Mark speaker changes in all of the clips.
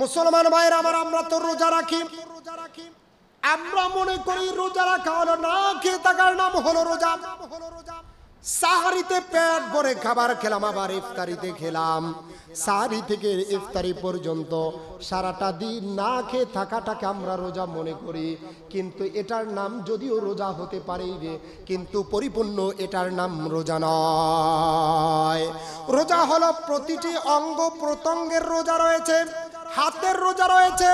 Speaker 1: মুসলমান ভাইরা আমার, আমরা তো রোজা রাখি। আমরা মনে করি রোজা রাখা হলো না খেয়ে থাকার নাম হলো রোজা। সাহারিতে পেট ভরে খাবার খেলাম, আবার ইফতারিতে খেলাম। সাহারি থেকে ইফতারি পর্যন্ত সারাটা দিন না খেয়ে থাকাটাকে আমরা রোজা মনে করি। কিন্তু এটার নাম যদিও রোজা হতে পারে, কিন্তু পরিপূর্ণ এটার নাম রোজা নয়। রোজা হলো প্রতিটি অঙ্গ প্রত্যঙ্গের রোজা রয়েছে। হাতের রোজা রয়েছে,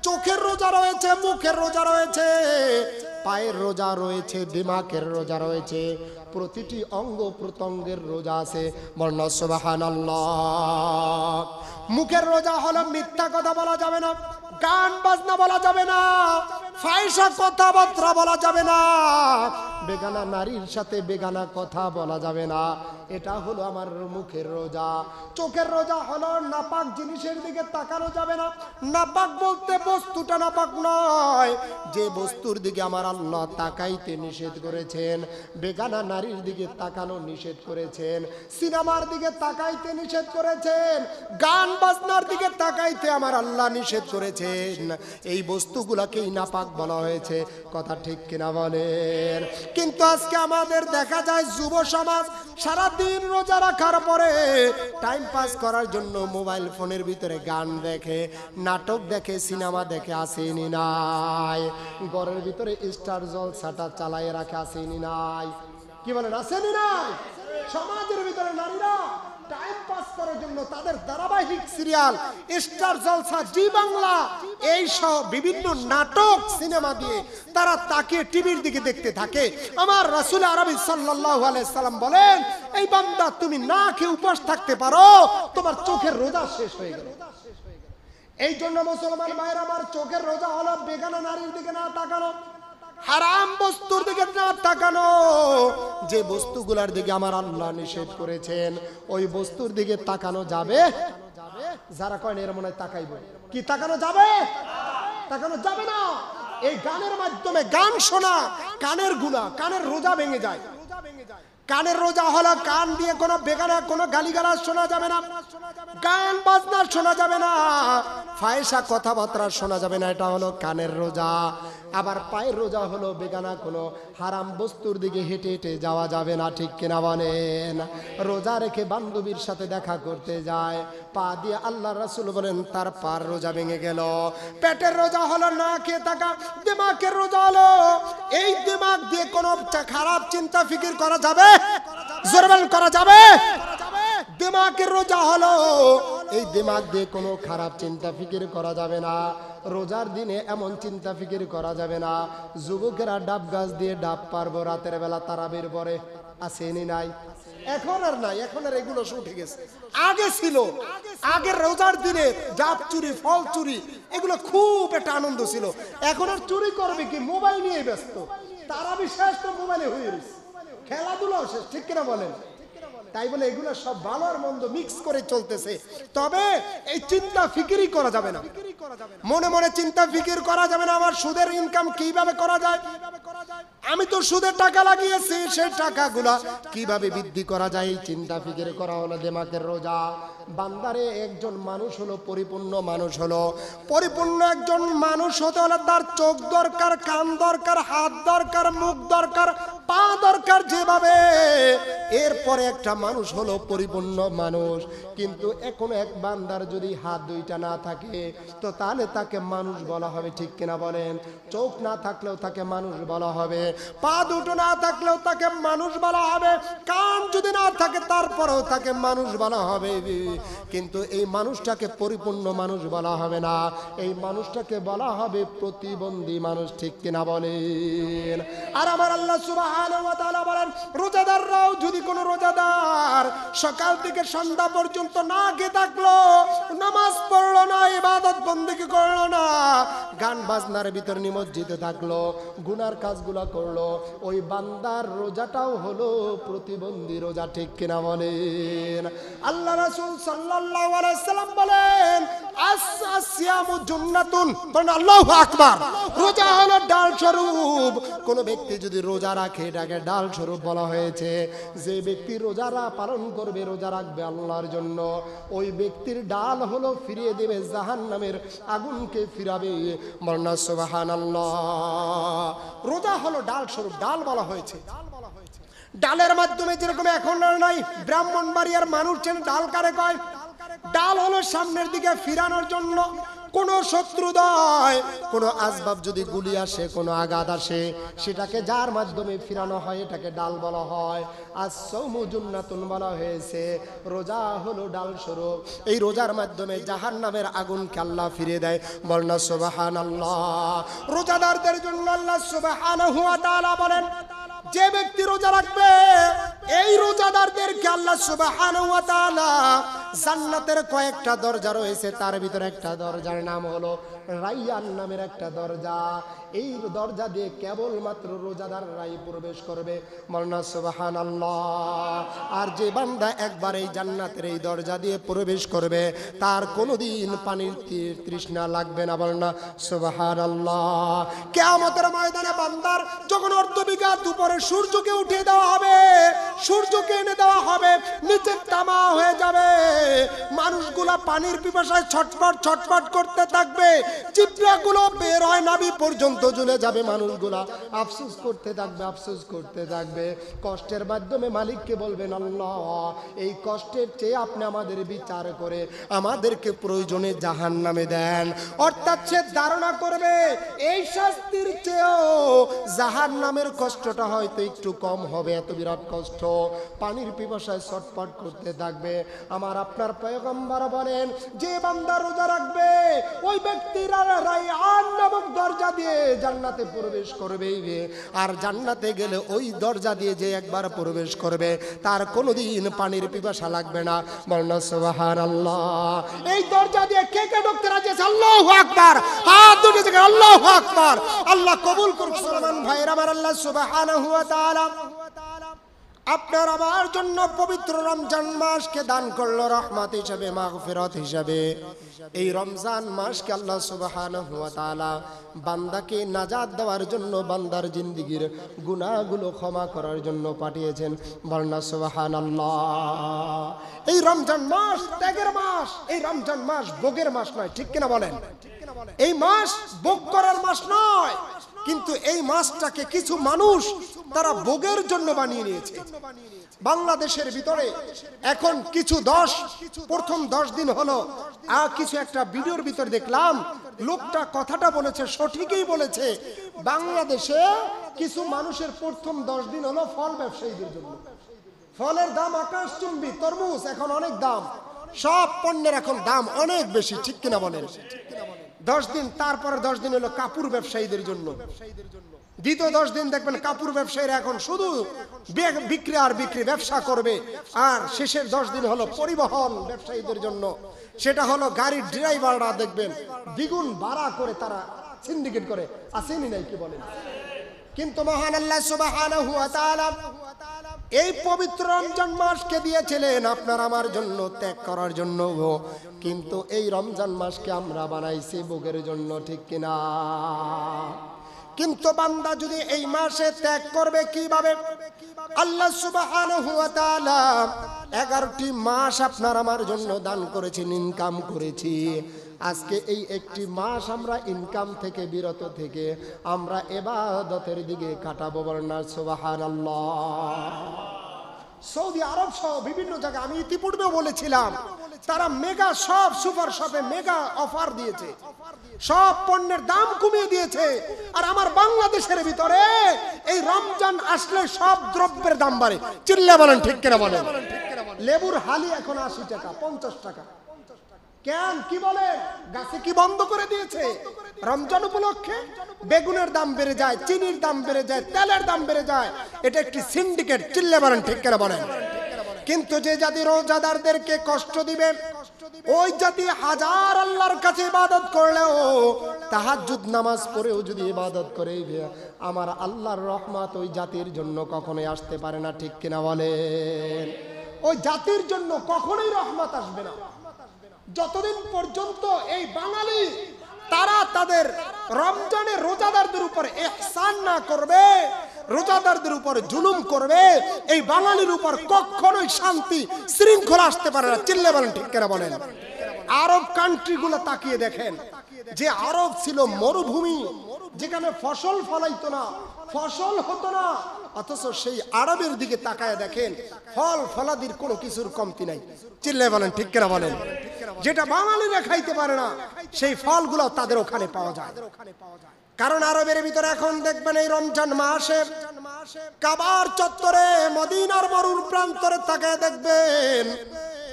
Speaker 1: চোখের রোজা রয়েছে, মুখের রোজা রয়েছে, পায়ের রোজা রয়েছে, দিমাগের রোজা রয়েছে। প্রতিটি অঙ্গ প্রত্যঙ্গের রোজা আছে। বলনা সুবহানাল্লাহ। মুখের রোজা হলো মিথ্যা কথা বলা যাবে না, গান বাজনা বলা যাবে না, ফাহিশা কথাবার্তা বলা যাবে না, বেগানা নারীর সাথে বেগানা কথা বলা যাবে না। এটা হলো আমার মুখের রোজা। চোখের রোজা হলো নাপাক জিনিসের দিকে তাকানো যাবে না। নাপাক বলতে বস্তুটা নাপাক নয়, যে বস্তুর দিকে আমার আল্লাহ তাকাইতে নিষেধ করেছেন। বেগানা নারীর দিকে তাকানো নিষেধ করেছেন, সিনেমার দিকে তাকাইতে নিষেধ করেছেন, গান বাজনার দিকে তাকাইতে আমার আল্লাহ নিষেধ করেছেন। এই বস্তুগুলাকেই নাপাক বলা হয়েছে। কথা ঠিক কিনা বলেন? কিন্তু আজকে আমাদের দেখা যায় যুব সমাজ সারাদিন রোজা রাখার পরে টাইম পাস করার জন্য মোবাইল ফোনের ভিতরে গান দেখে, নাটক দেখে, সিনেমা দেখে, আসেনি নাই। ঘরের ভিতরে স্টার জলসাটা চালায় রাখে, আসেনি নাই। কি বলেন, আসেনি নাই? সমাজের ভিতরে নারীরা টাইম পাস করার জন্য তাদের ধারাবাহিক সিরিয়াল, স্টার জলসা, জি বাংলা, এই সব বিভিন্ন নাটক সিনেমা দিয়ে তারা তাকে টিভির দিকে দেখতে থাকে। আমার রাসূল আরবি সাল্লাল্লাহু আলাইহি সাল্লাম বলেন, এই বান্দা তুমি না খেয়ে উপোস থাকতে পারো, তোমার চোখের রোজা শেষ হয়ে গেল। এই জন্য মুসলমান ভাইরা আমার, চোখের রোজা হলো বেগানা নারীর দিকে না তাকানো, হারাম বস্তুর দিকে না তাকানো। যে বস্তুগুলার দিকে আমার আল্লাহ নিষেধ করেছেন ওই বস্তুর দিকে তাকানো যাবে। যারা কয় এর মনে তাকাইব, কি তাকানো যাবে? তাকানো যাবে না। এই গানের মাধ্যমে গান শোনা কানের গুনাহ, কানের রোজা ভেঙে যায়। কানের রোজা হলো কান দিয়ে কোনো বেগানা কোনো গালিগালাজ শোনা যাবে না, গান বাজনা শোনা যাবে না, ফাহিশা কথাবার্তা শোনা যাবে না। এটা হলো কানের রোজা। আবার পায়ের রোজা হলো বেগানা কোনো হারাম বস্তুর দিকে হেঁটে হেঁটে যাওয়া যাবে না। ঠিক কিনা বলেন? রোজা রেখে বান্ধবীর সাথে দেখা করতে যায়, পা দিয়ে আল্লাহ রাসূল বলেন তার পার রোজা ভেঙে গেল। পেটের রোজা হলো না খেয়ে থাকা। দিমাগের রোজা হলো এই দিমাগ দিয়ে কোনো খারাপ চিন্তা ফিকির করা যাবে, জোরবান করা যাবে। দিমাগের রোজা হলো এই দিমাগ দিয়ে কোনো খারাপ চিন্তা ফিকির করা যাবে না। রোজার দিনে এমন চিন্তা ফিকির করা যাবে না। যুবকেরা ডাব গাছ দিয়ে ডাব পারবো রাতের বেলা তারাবির পরে, আসেনি নাই? এখন আর নাই, এখন আর এগুলো উঠে গেছে। আগে ছিল, আগের রোজার দিনে ডাব চুরি, ফল চুরি, এগুলো খুব একটা আনন্দ ছিল। এখন আর চুরি করবে কি? মোবাইল নিয়ে ব্যস্ত। তারাবি শেষ তো মোবাইলে হয়ে গেছে, খেলাধুলাও শেষ। ঠিক কিনা বলেন? তাই বলে এগুলো সব ভালো আর মন্দ মিক্স করে চলতেছে। তবে এই চিন্তা ফিকিরই করা যাবে না, মনে মনে চিন্তা ফিকির করা যাবে না। আমার সুদের ইনকাম কিভাবে করা যায়, আমি তো সুদের টাকা লাগিয়েছি, সেই টাকাগুলা কিভাবে বৃদ্ধি করা যায়, এই চিন্তা ফিকির করা হলো দিমাগের রোজা। বান্দারে একজন মানুষ হলো পরিপূর্ণ মানুষ হলো, পরিপূর্ণ একজন মানুষ হতে হলে তার চোখ দরকার, কান দরকার, হাত দরকার, মুখ দরকার, পা দরকার যেভাবে। এরপরে একটা মানুষ হলো পরিপূর্ণ মানুষ। কিন্তু এখন এক বান্দার যদি হাত দুইটা না থাকে তো তাহলে তাকে মানুষ বলা হবে। ঠিক কিনা বলেন? চোখ না থাকলেও তাকে মানুষ বলা হবে, পা দুটো না থাকলেও তাকে মানুষ বলা হবে, কান যদি না থাকে তারপরেও তাকে মানুষ বলা হবে। কিন্তু এই মানুষটাকে পরিপূর্ণ মানুষ বলা হবে না, এই মানুষটাকে বলা হবে প্রতিবন্ধী মানুষ। ঠিক কিনা বলেন? আর আমার আল্লাহ সুবহানাহু ওয়া তাআলা বলেন, রোজাদাররাও যদি কোনো রোজাদার সকাল থেকে সন্ধ্যা পর্যন্ত না খেয়ে থাকলো, নামাজ পড়লো না, ইবাদত বন্দেগি করলো না, গান বাজনার ভিতর নিমজ্জিত থাকলো, গুনার কাজগুলো করলো, ওই বান্দার রোজাটাও হলো প্রতিবন্ধী রোজা। ঠিক কিনা বলেন? আল্লাহ রাসূল সাল্লাল্লাহু আলাইহি সাল্লাম বলেন, আসিয়া আসসামু জুন্নাতুন, বলেন আল্লাহু আকবার। রোজা হলো ডাল স্বরূপ। কোন ব্যক্তি যদি রোজা রাখে এটাকে ডাল স্বরূপ বলা হয়েছে। যে ব্যক্তি রোজারা পালন করবে, রোজা রাখবে আল্লাহর জন্য, ওই ব্যক্তির ডাল হলো ফিরিয়ে দেবে জাহান্নামের আগুনকে ফিরাবে। বলেন সুবহানাল্লাহ। রোজা হলো ডাল স্বরূপ, ডাল বলা হয়েছে। ডালের মাধ্যমে যেরকম এখন আর নাই, ব্রাহ্মণবাড়িয়ার মানুষ চেনে ডাল কারে কয়? ডাল হলো সামনের দিকে ফিরানোর জন্য। কোন শত্রুদয়, কোন আসবাব যদি গুলি আসে, কোন আঘাত আসে, সেটাকে যার মাধ্যমে ফিরানো হয় এটাকে ডাল বলা হয়। আসসামু জুন্নাতুন বলা হয়েছে। রোজা হলো ডাল স্বরূপ। এই রোজার মাধ্যমে জাহান্নামের আগুনকে আল্লাহ ফিরিয়ে দেয়। বলনা সুবহানাল্লাহ। রোজাদারদের জন্য আল্লাহ সুবহানাহু ওয়া তাআলা বলেন, যে ব্যক্তি রোজা রাখবে এই রোজাদারদেরকে আল্লাহ সুবহানাহু ওয়া তাআলা জান্নাতের কয়েকটা দরজা রয়েছে, তার ভিতরে একটা দরজার নাম হলো রাইয়ান নামের একটা দরজা। এই দরজা দিয়ে কেবলমাত্র রোজাদাররাই প্রবেশ করবে। বলনা সুবহানাল্লাহ। আর যে বান্দা একবার এই জান্নাতের এই দরজা দিয়ে প্রবেশ করবে তার কোনোদিন পানির তৃষ্ণা লাগবে না। বলনা সুবহানাল্লাহ। কিয়ামতের ময়দানে বান্দার যখন অর্ধবিঘা দুপুরে সূর্যকে উঠিয়ে দেওয়া হবে, সূর্যকে এনে দেওয়া হবে, নিচে তামা হয়ে যাবে, মানুষগুলা পানির পিপাসায় ছটফট ছটফট করতে থাকবে, চিপড়াগুলো বের হয় নাভি পর্যন্ত ঝুলে যাবে, মানুষগুলা আফসোস করতে থাকবে, আফসোস করতে থাকবে। কষ্টের মাধ্যমে মালিককে বলবেন, আল্লাহ এই কষ্টের চেয়ে আপনি আমাদের বিচার করে আমাদেরকে প্রয়োজনে জাহান্নামে দেন। অর্থাৎ সে ধারণা করবে এই শাস্তির চেয়েও জাহান্নামের কষ্টটা হয়তো একটু কম হবে, এত বিরাট কষ্ট। পানির পিপাসায় ছটফট করতে থাকবে। আমার আপনার পয়গম্বর বলেন, যে বান্দা রোজা রাখবে ওই ব্যক্তির রায়্যান নামক দরজা দিয়ে জান্নাতে প্রবেশ করবে। আর জান্নাতে গেলে ওই দরজা দিয়ে যে একবার প্রবেশ করবে তার কোনোদিন পানির পিপাসা লাগবে না। বলনা সুবহানাল্লাহ। এই দরজা দিয়ে কে কে ঢুকতে রাজি আছে? আল্লাহু আকবার। হাত দুটো থেকে আল্লাহু আকবার। আল্লাহ কবুল করুন। মুসলমান ভাইরা আমার, আল্লাহ সুবহানাহু ওয়া তাআলা আপনার আমার জন্য পবিত্র রমজান মাসকে দান করলো রহমত হিসাবে, মাগফিরাত হিসাবে। এই রমজান মাসকে আল্লাহ সুবহানাহু ওয়া তাআলা বান্দাকে নাজাত দেওয়ার জন্য, বান্দার জিন্দেগীর গুনাহগুলো ক্ষমা করার জন্য পাঠিয়েছেন। বলনা সুবহানাল্লাহ। এই রমজান মাস ত্যাগের মাস, এই রমজান মাস ভোগের মাস নয়, ঠিক কিনা বলেন? এই মাস ভোগ করার মাস নয়, কিন্তু এই মাসটাকে কিছু মানুষ তারা ভোগের জন্য বানিয়ে নিয়েছে। বাংলাদেশের ভিতরে এখন কিছু প্রথম 10 দিন হলো কিছু একটা ভিডিওর ভিতর দেখলাম, লোকটা কথাটা বলেছে, সঠিকই বলেছে। বাংলাদেশে কিছু মানুষের প্রথম 10 দিন হলো ফল ব্যবসায়ীদের জন্য। ফলের দাম আকাশচুম্বী, তরমুজ এখন অনেক দাম, সব পণ্যের এখন দাম অনেক বেশি, ঠিক কিনা বলেন? 10 দিন, তারপরে 10 দিন হলো কাপড় ব্যবসায়ীদের জন্য। দ্বিতীয় 10 দিন দেখবেন কাপড় ব্যবসায়ীরা এখন শুধু বিক্রি আর বিক্রি ব্যবসা করবে। আর শেষের 10 দিন হলো পরিবহন ব্যবসায়ীদের জন্য। সেটা হলো গাড়ির ড্রাইভাররা দেখবেন দ্বিগুণ ভাড়া করে তারা সিন্ডিকেট করে, আসেনি নাই কি বলেন? কিন্তু মহান আল্লাহ সুবহানাহু ওয়া তাআলা এই পবিত্র রমজান মাসকে দিয়েছিলেন আপনার আমার জন্য, ত্যাগ করার জন্য। কিন্তু এই রমজান মাসকে আমরা বানাইছি ভোগের জন্য, ঠিক কিনা? কিন্তু বান্দা যদি এই মাসে ত্যাগ করবে কিভাবে? আল্লাহ সুবহানাহু ওয়া তাআলা 11টি মাস আপনার আমার জন্য দান করেছেন, ইনকাম করেছি। আজকে এই একটি মাস আমরা ইনকাম থেকে বিরত থেকে আমরা ইবাদতের দিকে কাটাবো। বলনা সুবহানাল্লাহ। সৌদি আরব সহ বিভিন্ন জায়গায় আমি ইতিপূর্বে বলেছিলাম, তারা মেগা সব সুপার শপে মেগা অফার দিয়েছে, সব পণ্যের দাম কমিয়ে দিয়েছে। আর আমার বাংলাদেশের ভিতরে এই রমজান আসলে সব দ্রব্যের দাম বাড়ে। চিল্লা বলেন, ঠিক কিনা বলেন? লেবুর হালি এখন 80 টাকা, 50 টাকা। কেন কি বলে? গাছে কি বন্ধ করে দিয়েছে রমজান উপলক্ষে? বেগুনের দাম বেড়ে যায়, চিনির দাম বেড়ে যায়, তেলের দাম বেড়ে যায়। এটা একটি সিন্ডিকেট। চিল্লা বলেন, ঠিক কিনা বলেন? কিন্তু যে জাতি রোজাদারদেরকে কষ্ট দিবে, ওই জাতি হাজার আল্লাহর কাছে ইবাদত করলেও, তাহাজ্জুদ নামাজ পড়েও যদি ইবাদত করে, আমার আল্লাহর রহমত ওই জাতির জন্য কখনোই আসতে পারে না, ঠিক কিনা বলেন? ওই জাতির জন্য কখনোই রহমত আসবে না। যতদিন পর্যন্ত এই বাঙালি তারা তাদের রমজানে রোজাদারদের উপর ইহসান না করবে, রোজাদারদের উপর জুলুম করবে, এই বাঙালির উপর কখনোই শান্তি শৃঙ্খলা আসতে পারে না। চিল্লে বলেন ঠিক কিনা বলেন। আরব কান্ট্রিগুলো তাকিয়ে দেখেন, যে আরব ছিল মরুভূমি, যেখানে ফসল ফলাইতো না, ফসল হতো না, অথচ সেই আরবের দিকে তাকায় দেখেন ফল ফলাদির কোনো কিছুর কমতি নাই। চিল্লে বলেন ঠিক কিনা বলেন। যেটা বাঙালিরা খাইতে পারে না সেই ফলগুলো তাদের ওখানে পাওয়া যায়। কারণ আরবের ভিতরে এখন দেখবেন এই রমজান মাসে কাবার চত্বরে মদিনার মরুর প্রান্তরে তাকায় দেখবেন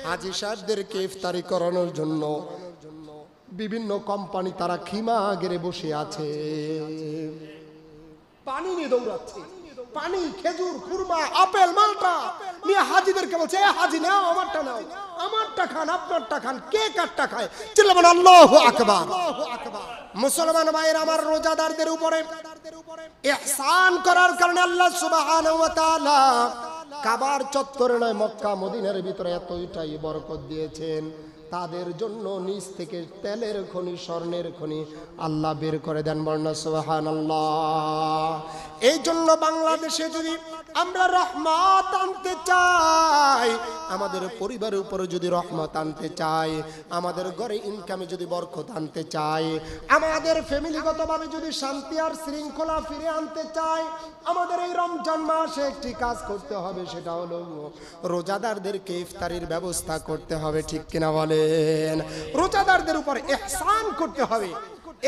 Speaker 1: হাজী সাহেবদেরকে ইফতারি করানোর জন্য বিভিন্ন কোম্পানি তারা খিমা গেড়ে বসে আছে, পানি নিয়ে দৌড়াচ্ছে, পানি, খেজুর, খুরমা, আপেল, মালটা নিয়ে হাজীদেরকে বলছে, এ হাজী নাও, আমারটা নাও, আমারটা খান, আপনারটা খান, কে কারটা খায়? চিল্লাবেন আল্লাহু আকবার। মুসলমান ভাইয়ের আমার, রোজাদারদের উপরে ইহসান করার কারণে আল্লাহ সুবহানাহু ওয়া তাআলা কাবার চত্বরে নয় মক্কা মদিনার ভিতরে এতটাই বরকত দিয়েছেন, তাদের জন্য নিচ থেকে তেলের খনি, স্বর্ণের খনি আল্লাহ বের করে দেন। বর্ণনা সুবহানাল্লাহ। এই জন্য বাংলাদেশে যদি আমরা রহমত আনতে চাই, আমাদের পরিবারের উপরে যদি রহমত আনতে চাই, আমাদের ঘরে ইনকামে যদি বরকত আনতে চাই, আমাদের ফ্যামিলিগতভাবে যদি শান্তি আর শৃঙ্খলা ফিরে আনতে চাই, আমাদের এই রমজান মাসে একটি কাজ করতে হবে, সেটা হলো রোজাদারদেরকে ইফতারির ব্যবস্থা করতে হবে। ঠিক কিনা বলেন? রোজাদারদের উপর ইহসান করতে হবে।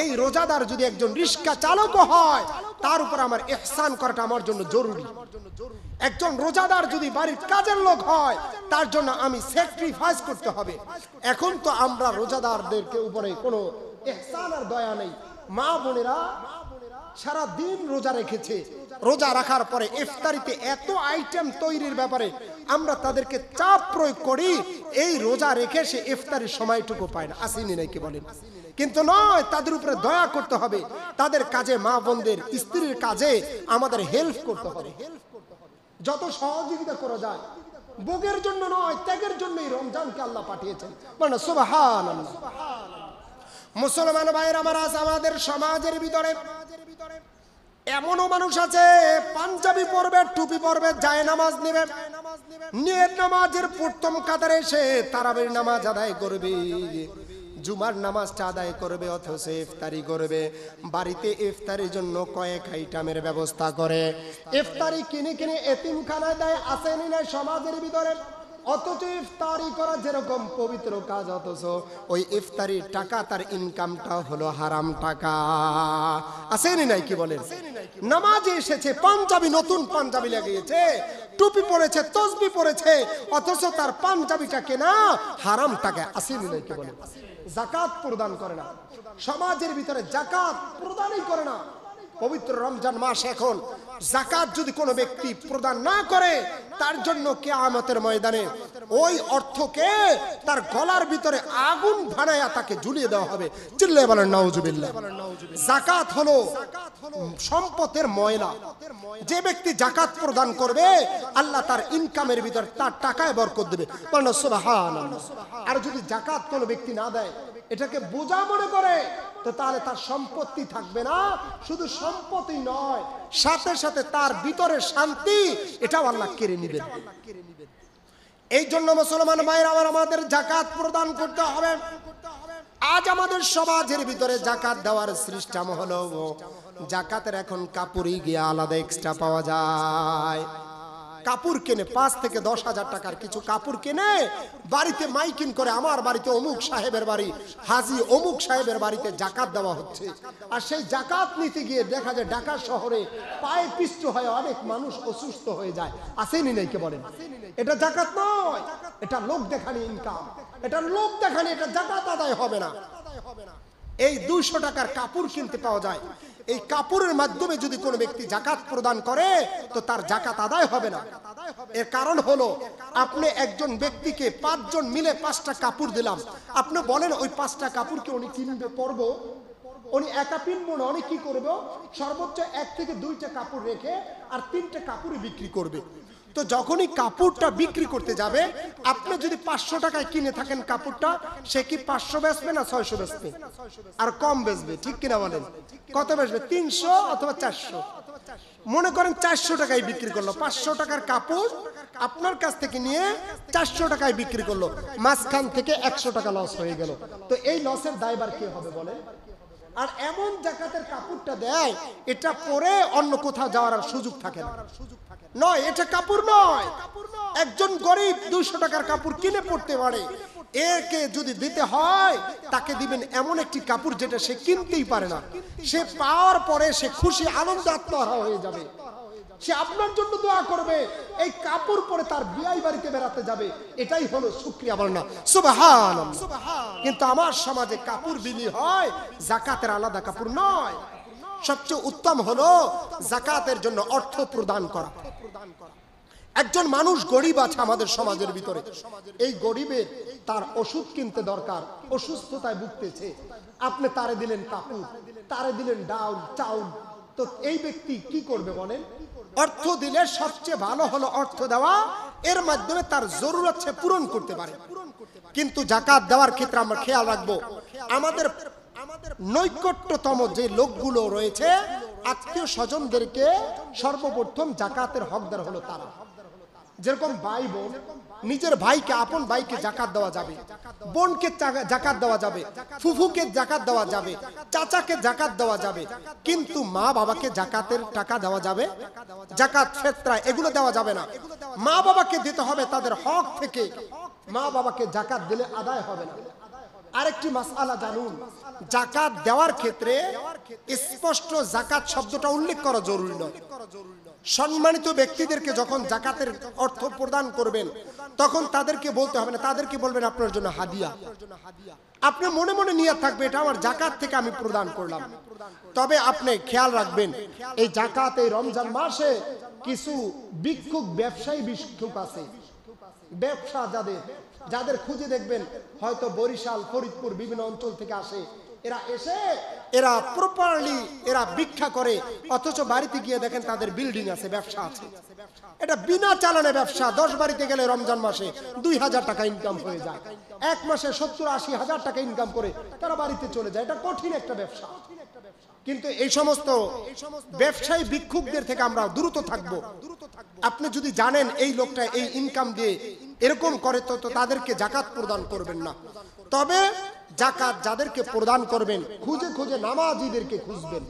Speaker 1: এই রোজাদার যদি একজন রিক্সা চালক হয়, তার উপর আমার ইহসান করাটা আমার জন্য জরুরি। একজন রোজাদার যদি বাড়ির কাজের লোক হয়, তার জন্য আমি স্যাক্রিফাইস করতে হবে। এখন তো আমরা রোজাদারদেরকে উপরে কোনো ইহসান আর দয়া নেই। মা বোনেরা সারা দিন রোজা রেখেছে, রোজা রাখার পরে ইফতারিতে এত আইটেম তৈরির ব্যাপারে আমরা তাদেরকে চাপ প্রয়োগ করি, এই রোজা রেখে সে ইফতারির সময়টুকু পায় না। আসেনি নাকি বলেন? কিন্তু নয়, তাদের উপরে দয়া করতে হবে, তাদের কাজে, মা বোনদের স্ত্রীর কাজে আমাদের হেল্প করতে হবে, যত সহযোগিতা করা যায়। ভোগের জন্য নয়, ত্যাগের জন্যই রমজানকে আল্লাহ পাঠিয়েছেন। মানে সুবহানাল্লাহ। মুসলমান ভাইয়ের আমার, আজ আমাদের সমাজের ভিতরে এমনও মানুষ আছে পাঞ্জাবি পরবে, টুপি পরবে, যায় নামাজ নেবে, নিয়ত নামাজের প্রথম কাতারে এসে তারাবির নামাজ আদায় করবে, জুমার নামাজটা আদায় করবে, অথচ ইফতারি করবে। বাড়িতে ইফতারির জন্য কয়েক আইটেমের ব্যবস্থা করে, ইফতারি কিনে কিনে এতিমখানায় দেয়। আসেনি না সমাজের ভিতরে? অথচ ইফতারি করা যেরকম পবিত্র কাজ, অথচ ওই ইফতারির টাকা, তার ইনকামটা হলো হারাম টাকা। আসেনি নাই কি বলেন? নামাজে এসেছে, পাঞ্জাবি, নতুন পাঞ্জাবি লাগিয়েছে, টুপি পরেছে, তসবি পরেছে, অথচ তার পাঞ্জাবিটা কেনা হারাম টাকা। আসেনি নাই কি বলেন? যাকাত প্রদান করে না, সমাজের ভিতরে যাকাত প্রদানই করে না। পবিত্র রমজান মাস, এখন যাকাত যদি কোনো ব্যক্তি প্রদান না করে, তার জন্য কিয়ামতের ময়দানে ওই অর্থকে তার গলার ভিতরে আগুন বানায়া তাকে ঝুলিয়ে দেওয়া হবে। চিল্লায়ে বলেন নাউজুবিল্লাহ। যাকাত হলো সম্পদের ময়লা। যে ব্যক্তি যাকাত প্রদান করবে, আল্লাহ তার ইনকামের ভিতর, তার টাকায় বরকত দেবে। বলেন সুবহানাল্লাহ। আর যদি যাকাত কোনো ব্যক্তি না দেয়, এটাকে বোঝা মনে করে, তো তাহলে তার সম্পত্তি থাকবে না। শুধু সম্পত্তি নয়, সাথে সাথে তার ভিতরে শান্তি, এটাও আল্লাহ কেড়ে নেবেন। এই জন্য মুসলমান ভাইরা আমার, আমাদের যাকাত প্রদান করতে হবে। আজ আমাদের সমাজের ভিতরে যাকাত দেওয়ার সিস্টেম হলো, যাকাতের এখন কাপড়ই গিয়ে আলাদা এক্সট্রা পাওয়া যায়। কাপড় কেনে 5 থেকে 10,000 টাকার কিছু কাপড় কেনে, বাড়িতে মাইকিং করে, আমার বাড়িতে অমুক সাহেবের বাড়ি, হাজী অমুক সাহেবের বাড়িতে যাকাত দেওয়া হচ্ছে। আর সেই যাকাত নিতে গিয়ে দেখা যায় ঢাকা শহরে পায়ে পিষ্ট হয়ে অনেক মানুষ অসুস্থ হয়ে যায়। আসেনি নাই কে বলেন? এটা যাকাত নয়, এটা লোক দেখানি ইনকাম, এটা লোক দেখানি, এটা যাকাত আদায় হবে না। এই 200 টাকার কাপড় কিনতে পাওয়া যায়, এই কাপড়ের মাধ্যমে যদি কোনো ব্যক্তি যাকাত প্রদান করে, তো তার যাকাত আদায় হবে না। এর কারণ হলো, আপনি একজন ব্যক্তিকে 5 জন মিলে 5টা কাপড় দিলাম, আপনি বলেন ওই 5টা কাপড় কি উনি কিনবে, পরবো? উনি একা কিনবো না, উনি কি করবে? সর্বোচ্চ 1 থেকে 2টা কাপড় রেখে আর 3টে কাপড় বিক্রি করবে। তো যখনই কাপড়টা বিক্রি করতে যাবে, আপনি যদি 500 টাকায় কিনে থাকেন কাপড়টা, সে কি 500 বেচবে না 600 বেচবে? আর কম বেচবে, ঠিক কিনা বলেন? কত বেচবে? 300 অথবা 400। মনে করেন 400 টাকায় বিক্রি করলো, 500 টাকার কাপড় আপনার কাছ থেকে নিয়ে 400 টাকায় বিক্রি করলো, মাঝখান থেকে 100 টাকা লস হয়ে গেল। তো এই লসের দায়ভার কে হবে বলেন? আর এমন জাকাতের কাপড়টা দেয়, এটা পরে অন্য কোথাও যাওয়ার আর সুযোগ থাকে না। নয়, এটা কাপড় নয়। একজন গরিব 200 টাকার কাপড় কিনে পড়তে পারে, একে যদি দিতে হয় তাকে দিবেন এমন একটি কাপড় যেটা সে কিনতেই পারে না। সে পাওয়ার পরে সে খুশি আনন্দ আত্মহারা হয়ে যাবে, সে আপনার জন্য দোয়া করবে, এই কাপড় পরে তার বিয়ে বাড়িতে বেড়াতে যাবে। এটাই হলো শুকরিয়া বর্ণনা, সুবহানাল্লাহ। কিন্তু আমার সমাজে কাপড় বিলি হয়, যাকাতের আলাদা কাপড় নয়। সবচেয়ে উত্তম হলো যাকাতের জন্য অর্থ প্রদান করা। একজন মানুষ গরিব আছে আমাদের সমাজের ভিতরে, এই গরিবের তার ওষুধ কিনতে দরকার, অসুস্থতায় ভুগতেছে, আপনি তারে দিলেন কাপড়, তারে দিলেন ডাউল চাউল, তো এই ব্যক্তি কি করবে বলেন? অর্থ দিলে সবচেয়ে ভালো হলো অর্থ দেওয়া, এর মাধ্যমে তার জরুরত সে পূরণ করতে পারে। কিন্তু যাকাত দেওয়ার ক্ষেত্রে আমরা খেয়াল রাখবো, আমাদের নৈকট্যতম যে লোকগুলো রয়েছে, আত্মীয় স্বজনদেরকে সর্বপ্রথম যাকাতের হকদার হলো তারা। যেরকম ভাই বোন, নিজের ভাইকে, আপন ভাইকে যাকাত দেওয়া যাবে, বোনকে যাকাত দেওয়া যাবে, ফুফুকে যাকাত দেওয়া যাবে, চাচাকে যাকাত দেওয়া যাবে, কিন্তু মা বাবাকে যাকাতের টাকা দেওয়া যাবে, যাকাত ফিতরা এগুলো দেওয়া যাবে না। মা বাবাকে দিতে হবে তাদের হক থেকে, মা বাবাকে যাকাত দিলে আদায় হবে না। আরেকটি মাসআলা জানুন, যাকাত দেওয়ার ক্ষেত্রে স্পষ্ট যাকাত শব্দটা উল্লেখ করা জরুরি নয়। সম্মানিত ব্যক্তিদেরকে যখন যাকাতের অর্থ প্রদান করবেন, তখন তাদেরকে বলতে হবে না, তাদেরকে বলবেন আপনার জন্য হাদিয়া। আপনি মনে মনে নিয়ত থাকবে এটা আমার যাকাত থেকে আমি প্রদান করলাম। তবে আপনি খেয়াল রাখবেন, এই যাকাত এই রমজান মাসে কিছু ভিক্ষুক ব্যবসায়ী ভিক্ষুক আছে, ব্যবসা যাদের খুঁজে দেখবেন হয়তো বরিশাল, ফরিদপুর বিভিন্ন অঞ্চল থেকে আসে, এরা প্রপারলি এরা ভিক্ষা করে, অথচ বাড়িতে গিয়ে দেখেন তাদের বিল্ডিং আছে, ব্যবসা আছে। এটা বিনা চালানে ব্যবসা। 10 বাড়িতে গেলে রমজান মাসে 2000 টাকা ইনকাম হয়ে যায়, এক মাসে 70-80 হাজার টাকা ইনকাম করে তারা বাড়িতে চলে যায়। এটা কঠিন একটা ব্যবসা। কিন্তু এই সমস্ত ব্যবসায়ী ভিক্ষুকদের থেকে আমরা দ্রুত থাকবো। আপনি যদি জানেন এই লোকটা এই ইনকাম দিয়ে এরকম করে, তো তাদেরকে যাকাত প্রদান করবেন না। তবে যাকাত যাদেরকে প্রদান করবেন, খুঁজে খুঁজে নামাজিদেরকে খুঁজবেন।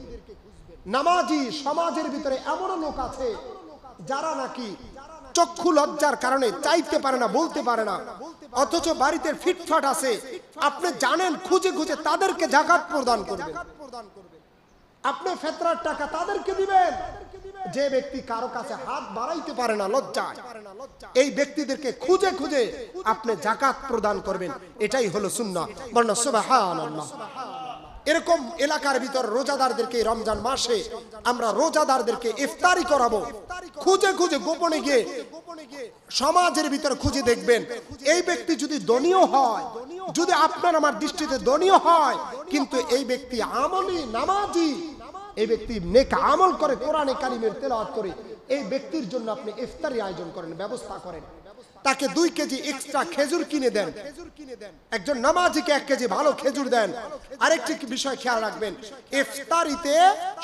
Speaker 1: নামাজি সমাজের ভিতরে এমন লোক আছে যারা নাকি চক্ষু লজ্জার কারণে চাইতে পারে না, বলতে পারে না, অথচ বাড়িতে ফিটফাট আছে। আপনি জানেন, খুঁজে খুঁজে তাদেরকে যাকাত প্রদান করবেন। আপনি ফিতরার টাকা তাদেরকে দিবেন। যে ব্যক্তি কারো কাছে হাত বাড়াইতে পারে না লজ্জায়, এই ব্যক্তিদেরকে খুঁজে খুঁজে আপনি যাকাত প্রদান করবেন। এটাই হলো সুন্নাহ। বলুন সুবহানাল্লাহ। এরকম এলাকার ভিতর রোজাদারদেরকে রমজান মাসে আমরা রোজাদারদেরকে ইফতারি করাবো। খুঁজে খুঁজে গোপনে গিয়ে সমাজের ভিতর খুঁজে দেখবেন, এই ব্যক্তি যদি দনীয় হয়, যদি আপনার আমার দৃষ্টিতে দনীয় হয়, কিন্তু এই ব্যক্তি আমলি নামাজি, এই ব্যক্তি নেক আমল করে, কোরআনে কারিমের তেলাওয়াত করে, এই ব্যক্তির জন্য আপনি ইফতারি আয়োজন করেন, ব্যবস্থা করেন। তাকে 2 কেজি এক্সট্রা খেজুর কিনে দেন, একজন নামাজিকে 1 কেজি ভালো খেজুর দেন। আরেকটি বিষয় খেয়াল রাখবেন, ইফতারিতে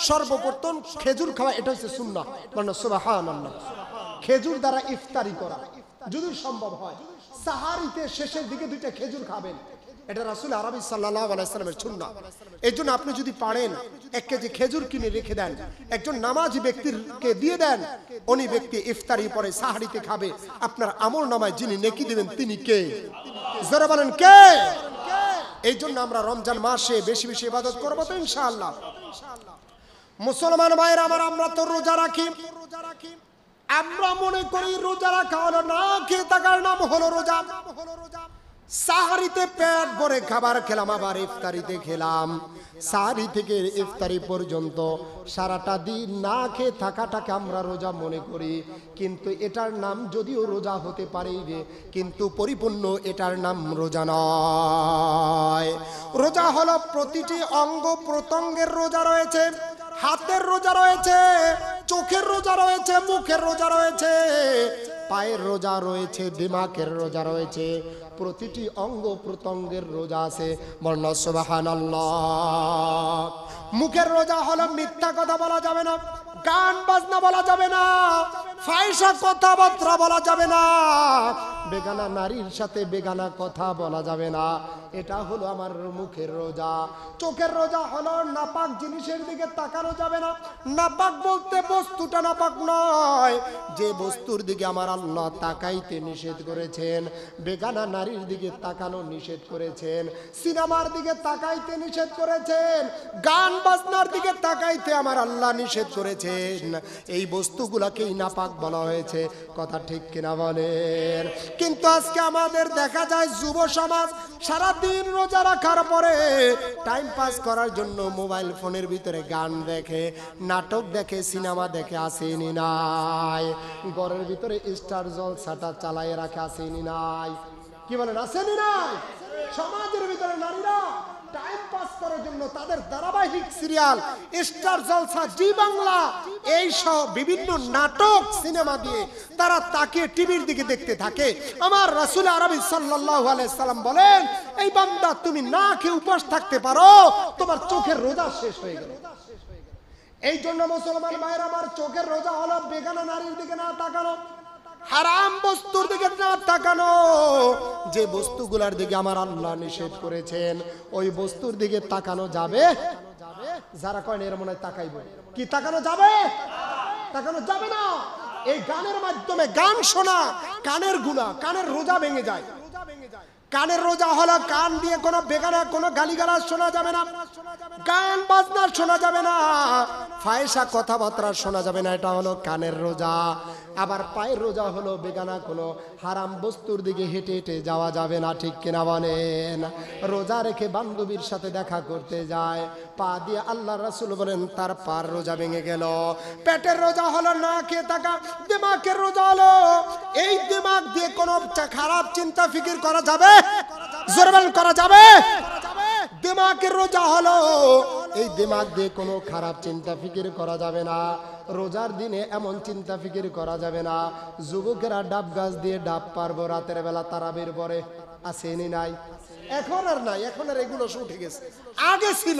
Speaker 1: সর্বপ্রথম খেজুর খাওয়া, এটা হচ্ছে সুন্নাহ। বলুন সুবহানাল্লাহ। খেজুর দ্বারা ইফতারি করা যদি সম্ভব হয়, সাহারিতে শেষের দিকে 2টা খেজুর খাবেন, এটা রাসূল আরবি সাল্লাল্লাহু আলাইহি সাল্লামের সুন্নাহ। এজন্য আপনি যদি পারেন 1 কেজি খেজুর কিনে রেখে দেন, একজন নামাজি ব্যক্তিকে দিয়ে দেন, উনি ব্যক্তি ইফতারি পরে সাহারিতে খাবে। আপনার আমলনামায় যিনি নেকি দিবেন তিনি কে? জোরে বলেন কে? এই জন্য আমরা রমজান মাসে বেশি বেশি ইবাদত করব তো ইনশাআল্লাহ। মুসলমান ভাইরা আমার, আমরা তো রোজা রাখি। আমরা মনে করি রোজা রাখা হলো না খেয়ে থাকার নাম হলো রোজা। সাহারিতে পেট ভরে খাবার খেলাম, আবার ইফতারিতে খেলাম। সাহারি থেকে ইফতারি পর্যন্ত সারাটা দিন না খেয়ে থাকাটাকে আমরা রোজা মনে করি। কিন্তু এটার নাম যদিও রোজা হতে পারে, কিন্তু পরিপূর্ণ এটার নাম রোজা নয়। রোজা হলো প্রতিটি অঙ্গ প্রত্যঙ্গের রোজা রয়েছে, হাতের রোজা রয়েছে, চোখের রোজা রয়েছে, মুখের রোজা রয়েছে, পায়ের রোজা রয়েছে, দিমাগের রোজা রয়েছে, প্রতিটি অঙ্গ প্রত্যঙ্গের রোজা আছে। বলনা সুবহানাল্লাহ। মুখের রোজা হলো মিথ্যা কথা বলা যাবে না, গান বাজনা বলা যাবে না, ফাহিশা কথাবার্তা বলা যাবে না, বেগানা নারীর সাথে বেগানা কথা বলা যাবে না। এটা হলো আমার মুখের রোজা। চোখের রোজা হলো নাপাক জিনিসের দিকে তাকানো যাবে না। নাপাক বলতে বস্তুটা নাপাক নয়, যে বস্তুর দিকে আমার আল্লাহ তাকাইতে নিষেধ করেছেন, বেগানা নারীর দিকে তাকানো নিষেধ করেছেন, সিনেমার দিকে তাকাইতে নিষেধ করেছেন, গান বাজনার দিকে তাকাইতে আমার আল্লাহ নিষেধ করেছেন। এই বস্তুগুলাকেই নাপাক বলা হয়েছে। কথা ঠিক কিনা বলেন? কিন্তু আজকে আমাদের দেখা যায় যুব সমাজ সারাদিন রোজা রাখার পরে টাইম পাস করার জন্য মোবাইল ফোনের ভিতরে গান দেখে, নাটক দেখে, সিনেমা দেখে, আসেনি নাই? ঘরের ভিতরে স্টার জলসাটা চালায় রাখে, আসেনি নাই? কি বলেন, আসেনি নাই? সমাজের ভিতরে নারীরা টাইম পাস করার জন্য তাদের ধারাবাহিক সিরিয়াল, স্টার জলসা, জি বাংলা, এই সব বিভিন্ন নাটক সিনেমা দিয়ে তারা তাকে টিভির দিকে দেখতে থাকে। আমার রাসূল আরবি সাল্লাল্লাহু আলাইহি সাল্লাম বলেন, এই বান্দা তুমি না খেয়ে উপবাস থাকতে পারো, তোমার চোখের রোজা শেষ হয়ে গেল। এই জন্য মুসলমান ভাইরা আমার, চোখের রোজা হলো বেগানা নারীর দিকে না তাকানো, হারাম বস্তুর দিকে না তাকানো। যে বস্তুগুলোর দিকে আমার আল্লাহ নিষেধ করেছেন ওই বস্তুর দিকে তাকানো যাবে। যারা কয় এর মনে হয় তাকাইব, কি তাকানো যাবে? তাকানো যাবে না। এই গানের মাধ্যমে গান শোনা কানের গুনাহ, কানের রোজা ভেঙে যায়। কানের রোজা হলো কান দিয়ে কোনো বেগানা কোনো গালিগালাজ শোনা যাবে না, গান বাজনা শোনা যাবে না, ফাহিশা কথাবার্তা শোনা যাবে না। এটা হলো কানের রোজা। আবার পায়ের রোজা হলো বেগানা কোনো হারাম বস্তুর দিকে হেঁটে হেঁটে যাওয়া যাবে না। ঠিক কিনা বলেন? রোজা রেখে বান্ধবীর সাথে দেখা করতে যায়, পা দিয়ে আল্লাহ রাসূল বলেন তার পার রোজা ভেঙে গেল। পেটের রোজা হলো না খেয়ে থাকা। দিমাগের রোজা হলো এই দিমাগ দিয়ে কোনো খারাপ চিন্তা ফিকির করা যাবে, জোরবেল করা যাবে। দিমাগের রোজা হলো এই দিমাগ দিয়ে কোনো খারাপ চিন্তা ফিকির করা যাবে না। রোজার দিনে এমন চিন্তা ফিকির করা যাবে না। যুবকেরা ডাব গাছ দিয়ে ডাব পারবো রাতের বেলা তারাবির পরে, আসেনি নাই? এখন আর নাই, এখন আর এগুলো উঠে গেছে। আগে ছিল,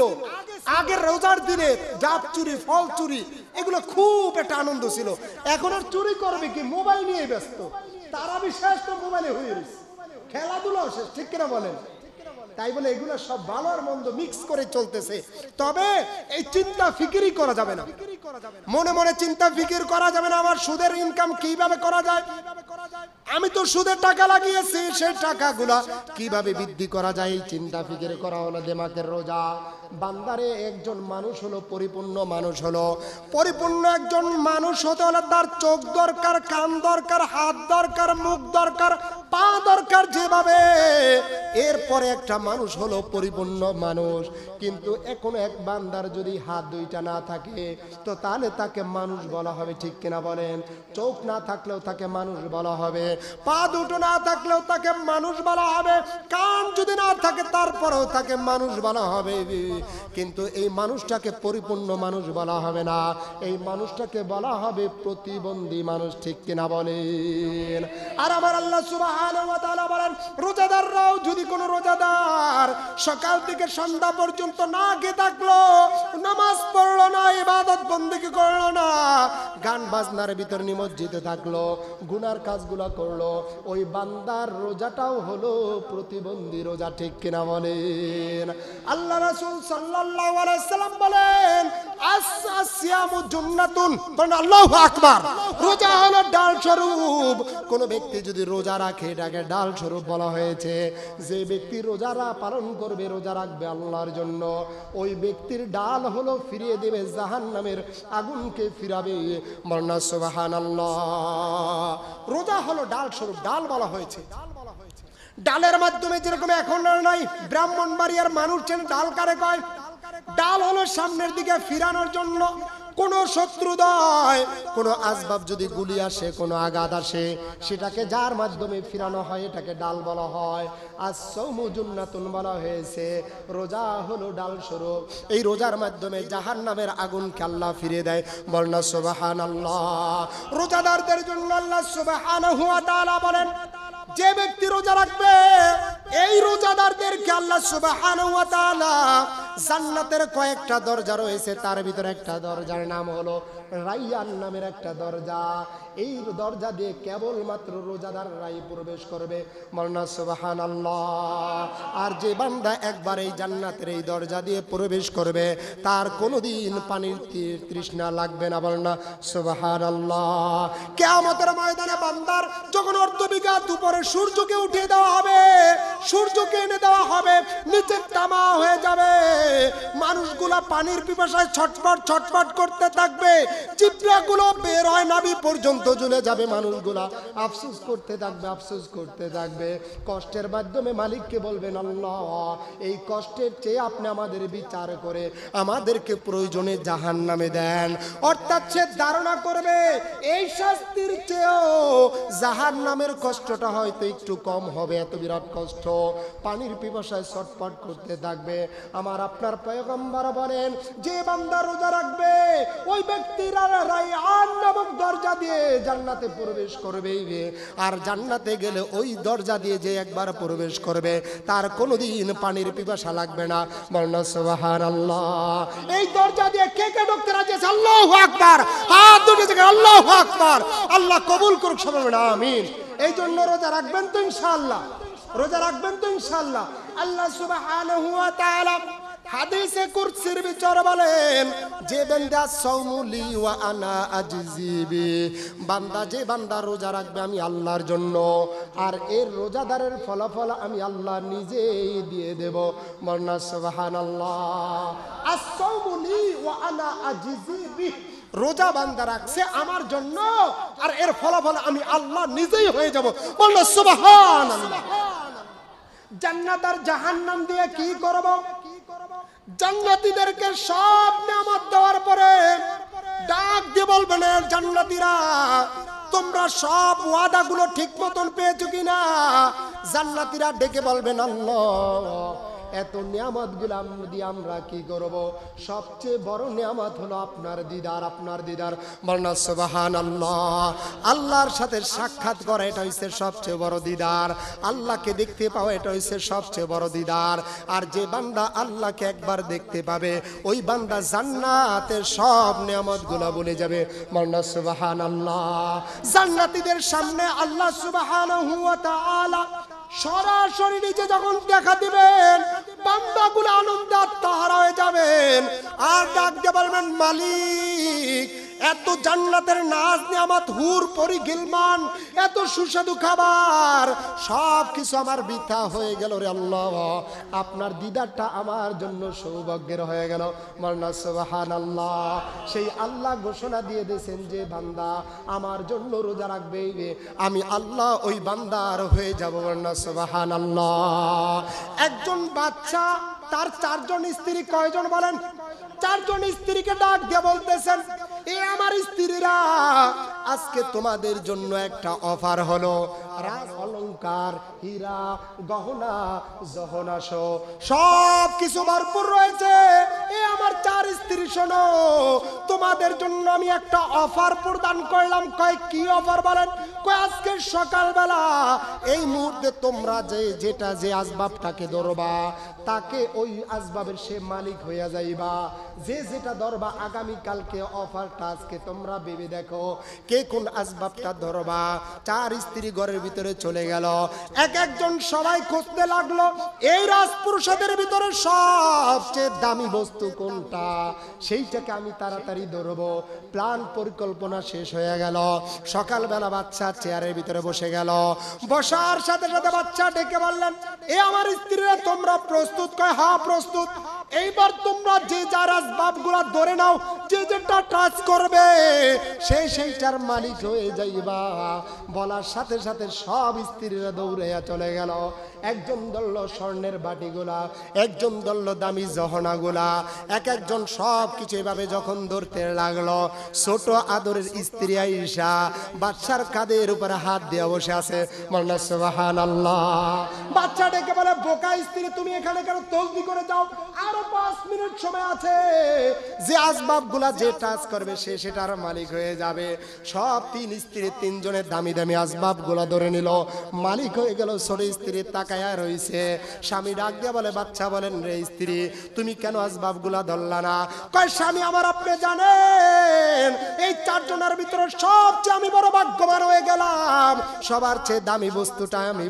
Speaker 1: আগের রোজার দিনে ডাব চুরি, ফল চুরি, এগুলো খুব একটা আনন্দ ছিল। এখন আর চুরি করবে কি? মোবাইল নিয়ে ব্যস্ত। তারাবি শেষ তো মোবাইলে হয়ে গেছে, খেলাধুলাও শেষ। ঠিক কিনা বলেন? তাই বলে এগুলো সব ভালো আর মন্দ মিক্স করে চলতেছে। তবে এই চিন্তা ফিকিরই করা যাবে না, মনে মনে চিন্তা ফিকির করা যাবে না। আমার সুদের ইনকাম কিভাবে করা যায়, আমি তো সুদের টাকা লাগিয়েছি, সেই টাকাগুলা কিভাবে বৃদ্ধি করা যায়, এই চিন্তা ফিকির করা হলো দিমাগের রোজা। বান্দারে একজন মানুষ হলো পরিপূর্ণ মানুষ হলো, পরিপূর্ণ একজন মানুষ হতে হলে তার চোখ দরকার, কান দরকার, হাত দরকার, মুখ দরকার, পা দরকার যেভাবে। এরপরে একটা মানুষ হলো পরিপূর্ণ মানুষ। কিন্তু এখন এক বান্দার যদি হাত দুইটা না থাকে তো তাহলে তাকে মানুষ বলা হবে। ঠিক কিনা বলেন? চোখ না থাকলেও তাকে মানুষ বলা হবে, পা দুটো না থাকলেও তাকে মানুষ বলা হবে, কান যদি না থাকে তারপরেও তাকে মানুষ বলা হবে। কিন্তু এই মানুষটাকে পরিপূর্ণ মানুষ বলা হবে না, এই মানুষটাকে বলা হবে প্রতিবন্ধী মানুষ। ঠিক কিনা বলেন? আর আমার আল্লাহ সুবহানাহু ওয়া তাআলা বলেন, রোজাদাররাও যদি কোনো রোজাদার সকাল থেকে সন্ধ্যা পর্যন্ত না খেয়ে থাকলো, নামাজ পড়লো না, ইবাদত বন্দেগী করলো না, গান বাজনার ভিতর নিমজ্জিত থাকলো, গুনার কাজগুলো করলো, ওই বান্দার রোজাটাও হলো প্রতিবন্ধী রোজা। ঠিক কিনা বলেন? আল্লাহ রাসূল সাল্লাল্লাহু আলাইহি সাল্লাম বলেন, আসিয়ামু জান্নাতুন। বলেন আল্লাহু আকবার। রোজা হলো ডাল স্বরূপ। কোন ব্যক্তি যদি রোজা রাখে এটাকে ডাল স্বরূপ বলা হয়েছে। যে ব্যক্তি রোজারা পালন করবে, রোজা রাখবে আল্লাহর জন্য, ওই ব্যক্তির ডাল হলো ফিরিয়ে দেবে জাহান্নামের আগুনকে ফিরাবে। বলনা সুবহানাল্লাহ। রোজা হলো ডাল স্বরূপ, ডাল বলা হয়েছে। ডালের মাধ্যমে যেরকম এখন আর নাই, ব্রাহ্মণবাড়িয়ার মানুষ ডাল কারে কয়? ডাল হলো সামনের দিকে ফিরানোর জন্য, কোনো শত্রুদয়, কোনো আসবাব যদি গুলি আসে, কোনো আঘাত আসে, সেটাকে যার মাধ্যমে ফিরানো হয় এটাকে ডাল বলা হয়। আস-সাওমু জুন্নাতুন বলা হয়েছে, রোজা হলো ডাল স্বরূপ। এই রোজার মাধ্যমে জাহান্নামের আগুনকে আল্লাহ ফিরে দেয়। বলনা সুবহানাল্লাহ। রোজাদারদের জন্য আল্লাহ সুবহানাহু ওয়া তাআলা বলেন, যে ব্যক্তি রোজা রাখবে এই রোজাদারদেরকে আল্লাহ সুবহানাহু ওয়া তাআলা জান্নাতের কয়েকটা দরজা রয়েছে, তার ভিতরে একটা দরজার নাম হলো রাইয়ান নামের একটা দরজা। এই দরজা দিয়ে কেবলমাত্র রোজাদাররাই প্রবেশ করবে। বলনা সুবহানাল্লাহ। আর যে বান্দা একবার এই জান্নাতের এই দরজা দিয়ে প্রবেশ করবে তার কোনোদিন পানির তৃষ্ণা লাগবে না। বলনা সুবহানাল্লাহ। কিয়ামতের ময়দানে বান্দার যখন অর্ধবিঘাত উপরে সূর্যকে উঠিয়ে দেওয়া হবে, সূর্যকে এনে দেওয়া হবে, নিচে তামা হয়ে যাবে, মানুষগুলা পানির পিপাসায় ছটফট ছটফট করতে থাকবে, চিপড়াগুলো বের হয় নাভি পর্যন্ত ঝুলে যাবে, মানুষগুলা আফসোস করতে থাকবে, আফসোস করতে থাকবে। কষ্টের মাধ্যমে মালিককে বলবেন, আল্লাহ এই কষ্টের চেয়ে আপনি আমাদের বিচার করে আমাদেরকে প্রয়োজনে জাহান্নামে দেন। অর্থাৎ সে ধারণা করবে এই শাস্তির চেয়েও জাহান্নামের কষ্টটা হয়তো একটু কম হবে, এত বিরাট কষ্ট। পানির পিপাসায় ছটফট করতে থাকবে। আমার আপনার পয়গম্বর বলেন, যে বান্দা রোজা রাখবে ওই ব্যক্তিরা রায়্যান নামক দরজা দিয়ে জান্নাতে প্রবেশ করবে। আর জান্নাতে গেলে ওই দরজা দিয়ে যে একবার প্রবেশ করবে তার কোনোদিন পানির পিপাসা লাগবে না। বলনা সুবহানাল্লাহ। এই দরজা দিয়ে কে কে ঢুকতে রাজি আছে? আল্লাহু আকবার। হাত দুটো থেকে আল্লাহু আকবার। আল্লাহ কবুল করুক সবাই, আমিন। এই জন্য রোজা রাখবেন তো ইনশাআল্লাহ, রোজা রাখবেন তো ইনশাআল্লাহ। আল্লাহ সুবহানাহু ওয়া তাআলা হাদিসে কুরসির ভিতর বলেন, যে বান্দা সাওমুলি ওয়া আনা আজজিবি, বান্দা যে বান্দা রোজা রাখবে আমি আল্লাহর জন্য, আর এর রোজাদারের ফলাফল আমি আল্লাহ নিজেই দিয়ে দেব। বলনা সুবহানাল্লাহ। আস-সাওমুলি ওয়া আনা আজজিবি, রোজা বান্দা রাখছে আমার জন্য আর এর ফলাফল আমি আল্লাহ নিজেই হয়ে যাব। বলনা সুবহানাল্লাহ। জান্নাত আর জাহান্নাম দিয়ে কি করব? জান্নাতীদেরকে সব নিয়ামত দেওয়ার পরে ডাক দিয়ে বলবেন, জান্নাতীরা তোমরা সব ওয়াদাগুলো ঠিক মতন পেয়েছো কিনা? জান্নাতীরা ডেকে বলবেন, আল্লাহ এত নিয়ামতগুলো দিয়ে আমরা কি করব? সবচেয়ে বড় নিয়ামত হলো আপনার দিদার, আপনার দিদার। বলনা সুবহানাল্লাহ। আল্লাহর সাথে সাক্ষাৎ করা এটা হচ্ছে সবচেয়ে বড় দিদার। আল্লাহকে দেখতে পাওয়া এটা হচ্ছে সবচেয়ে বড় দিদার। আর যে বান্দা আল্লাহকে একবার দেখতে পাবে ওই বান্দা জান্নাতের সব নিয়ামতগুলো ভুলে যাবে। বলনা সুবহানাল্লাহ। জান্নাতীদের সামনে আল্লাহ সুবহানাহু ওয়া তাআলা সরাসরি নিজে যখন দেখা দিবেন বান্দাগুলো আনন্দে আত্মহারা হয়ে যাবেন আর ডাক দিয়ে বলবেন, মালিক এত জান্নাতের নাজ নিয়ামত, হুর পরি গিলমান, এত সুস্বাদু খাবার সব কিছু আমার বৃথা হয়ে গেল রে আল্লাহ, আপনার দিদারটা আমার জন্য সৌভাগ্যের হয়ে গেল। বলনা সুবহানাল্লাহ। সেই আল্লাহ ঘোষণা দিয়ে দিয়েছেন, যে বান্দা আমার জন্য রোজা রাখবে আমি আল্লাহ ওই বান্দার হয়ে যাব। বলনা সুবহানাল্লাহ। একজন বাচ্চা তার 4 জন স্ত্রী, কয়জন বলেন? 4 জন স্ত্রীকে ডাক দিয়ে বলতেছেন, এ আমার স্ত্রীরা আজকে তোমাদের জন্য একটা অফার হলো, রাজ অলংকার, হীরা গহনা জহনা সব কিছু ভরপুর রয়েছে। এ আমার 4 স্ত্রী শোনো, তোমাদের জন্য আমি একটা অফার প্রদান করলাম। কয় কি অফার বলেন? কয় আজকে সকালবেলা এই মুহূর্তে তোমরা যেটা যে আসবাবটাকে ধরবা তাকে ওই আসবাবের সে মালিক হইয়া যাইবা। যে যেটা ধরবা আগামীকালকে অফারটা আজকে তোমরা ভেবে দেখো কে কোন আসবাবটা ধরবা। 4 স্ত্রী ঘরের ভিতরে চলে গেল, একজন সবাই খুঁজতে লাগলো এই রাজপুরুষদের ভিতরে সবচেয়ে দামি বস্তু কোনটা, সেইটাকে আমি তাড়াতাড়ি ধরবো। প্ল্যান পরিকল্পনা শেষ হয়ে গেল। সকালবেলা বাচ্চা চেয়ারের ভিতরে বসে গেল, বসার সাথে সাথে বাচ্চা ডেকে বললেন, এ আমার স্ত্রীরা তোমরা প্রস্তুত? কয় হ্যাঁ প্রস্তুত। এইবার তোমরা যে যার আসবাবগুলা ধরে নাও, যে যেটা টাচ করবে সেইটার মালিক হয়ে যাইবা। বলার সাথে সাথে সব স্ত্রীরা দৌড়াইয়া চলে গেল। একজন ধরল স্বর্ণের বাটিগুলা, একজন ধরল দামি গহনাগুলা, একজন সব কিছু এভাবে যখন ধরতে লাগলো, ছোট আদরের স্ত্রী আয়েশা বাচ্চার কাঁধের উপরে হাত দিয়ে বসে আছে। বলনা সুবহানাল্লাহ। বাচ্চা ডেকে বলে, বোকা স্ত্রী তুমি এখানে কেন? তসবিহ করে যাও, আরো 5 মিনিট সময় আছে। যে আসবাবগুলা যে টাচ করবে সেটার মালিক হয়ে যাবে। সব 3 স্ত্রী 3 জনের দামি দামি আসবাবগুলা ধরে নিল, মালিক হয়ে গেল। ছোট স্ত্রী তাকায়া রইছে। স্বামী ডাক দিয়ে বলে, বাচ্চা বলেন, রে স্ত্রী তুমি কেন আসবাবগুলা ধরলা না? কয়, স্বামী আমার আপনি জানেন এই 4 জনের ভিতরে সবচেয়ে আমি বড় ভাগ্যবান হয়ে গেলাম, সবার চেয়ে দামি বস্তুটা আমি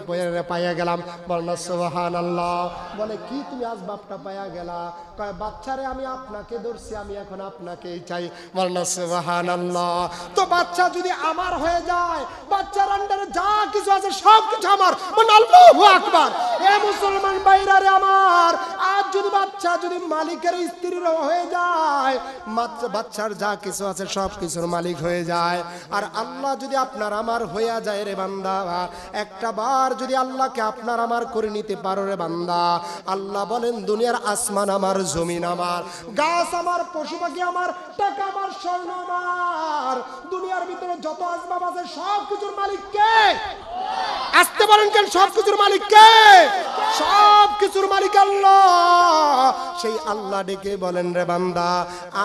Speaker 1: পাইয়া গেলাম। বলনা সুবহানাল্লাহ। বলে, কি তুমি আসবাবটা পাইয়া গেলা? কয়, বাচ্চারে আমি আপনাকে ধরছি, আমি এখন আপনাকেই চাই। বলনা সুবহানাল্লাহ। তো বাচ্চা যদি আমার হয়ে যায়, বাচ্চার আন্ডারে যা কিছু আছে সব কিছু আমার। বল আল্লাহু আকবার। এ মুসলমান ভাইরা রে আমার, আজ যদি বাচ্চা যদি মালিকের স্ত্রীর হয়ে যায়, বাচ্চার যা কিছু আছে সব কিছুর মালিক হয়ে যায়। আর আল্লাহ যদি আপনার আমার হইয়া যায় রে বান্দা, একটা বার যদি আল্লাহকে আপনার আমার করে নিতে পারো রে বান্দা, আল্লাহ বলেন দুনিয়ার আসমান আমার, জমিন আমার, গাছ আমার, পশু পাখি আমার, টাকা আমার, স্বর্ণ আমার, দুনিয়ার ভিতরে যত আসবাব আছে সব কিছুর মালিক কে? আসতে পারেন কেন? সব কিছুর মালিক কে? সব কিছুর মালিক আল্লাহ। সেই আল্লাহ ডেকে বলেন, রে বান্দা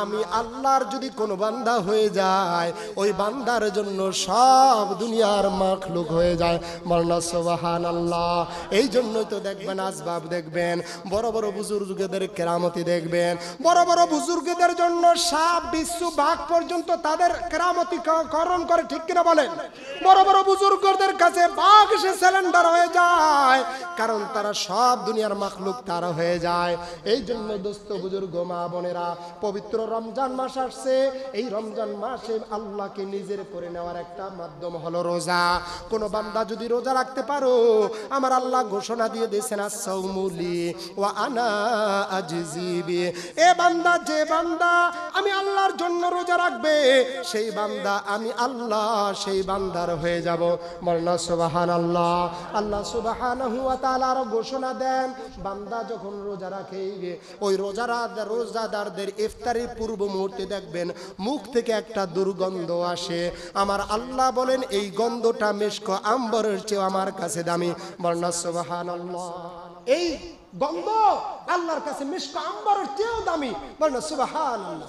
Speaker 1: আমি আল্লাহর যদি কোনো বান্দা হয়ে যায়, ওই বান্দার জন্য সব দুনিয়ার মাখলুক হয়ে যায়। বলনা সুবহানাল্লাহ। এই জন্যই তো দেখবেন আসবাব দেখবেন, বড় বড় বুজুর্গদের কেরামতি দেখবেন, বড় বড় বুজুর্গদের জন্য 7 ভাগ পর্যন্ত তাদের কেরামতি করণ করে, ঠিক কিনা বলেন? বড় বড় বুজুর্গদের কাছে বাঘ সে সিলিন্ডার হয়ে যায়, কারণ তারা সব দুনিয়ার মাখলুক তারা হয়ে যায়। এই জন্য দোস্ত বুজুর্গ মা বোনেরা, পবিত্র রমজান মাস আসছে। এই রমজান মাসে আল্লাহকে নিজের করে নেওয়ার একটা মাধ্যম হলো রোজা। কোন বান্দা যদি রোজা রাখতে পারো, আমার আল্লাহ ঘোষণা দিয়ে দিয়েছেন, আস-সাওমুলি ওয়া আনা আজজি বি। এ বান্দা, যে বান্দা আমি আল্লাহর জন্য রোজা রাখবে, সেই বান্দা আমি আল্লাহ সেই বান্দার হয়ে যাব। বলনা সুবহানাল্লাহ। আল্লাহ সুবহানাহু ওয়া তাআলা ঘোষণা দেন, বান্দা যখন রোজা রাখে, ওই রোজাদারদের ইফতারির পূর্ব মুহূর্তে দেখবেন মুখ থেকে একটা দুর্গন্ধ আসে। আমার আল্লাহ বলেন এই গন্ধটা মিশক আম্বরের চেয়ে আমার কাছে দামি। বলনা সুবহানাল্লাহ। এই গন্ধ আল্লাহর কাছে মিশক আম্বরের চেয়েও দামি। বলনা সুবহানাল্লাহ।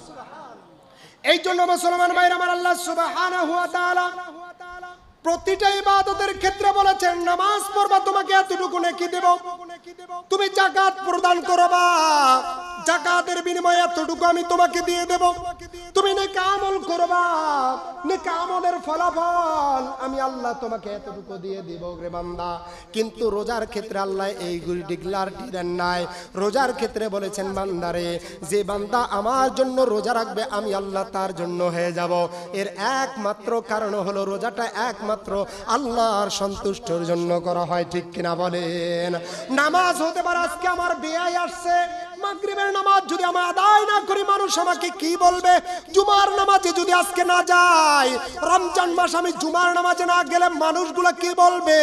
Speaker 1: এই জন্য মুসলমান ভাইরা আমার, আল্লাহ সুবহানাহু ওয়া তাআলা প্রতিটা ইবাদতের ক্ষেত্রে বলেছেন, নামাজ পড়বা তোমাকে এতটুকু নেকি দেব, তুমি যাকাত প্রদান করবা, যাকাতের বিনিময়ে এতটুকু আমি তোমাকে দিয়ে দেব, তুমি নেক আমল করবা, নেক আমলের ফলাফল আমি আল্লাহ তোমাকে এতটুকু দিয়ে দিব রে বান্দা। কিন্তু রোজার ক্ষেত্রে আল্লাহ এইগুলি ডিক্লারটি দেন নাই। রোজার ক্ষেত্রে বলেছেন, বান্দারে যে বান্দা আমার জন্য রোজা রাখবে, আমি আল্লাহ তার জন্য হয়ে যাব। এর একমাত্র কারণ হলো রোজাটা একমাত্র আল্লাহর সন্তুষ্টির জন্য করা হয়, ঠিক কিনা বলেন? নামাজ হতে পারে আজকে আমার বিয়ে আসছে, মাগরিবের নামাজ যদি আমি আদায় না করি, মানুষ আমাকে কি বলবে? জুমার নামাজে যদি আজকে না যাই, রমজান মাস আমি জুমার নামাজে না গেলে মানুষগুলা কি বলবে?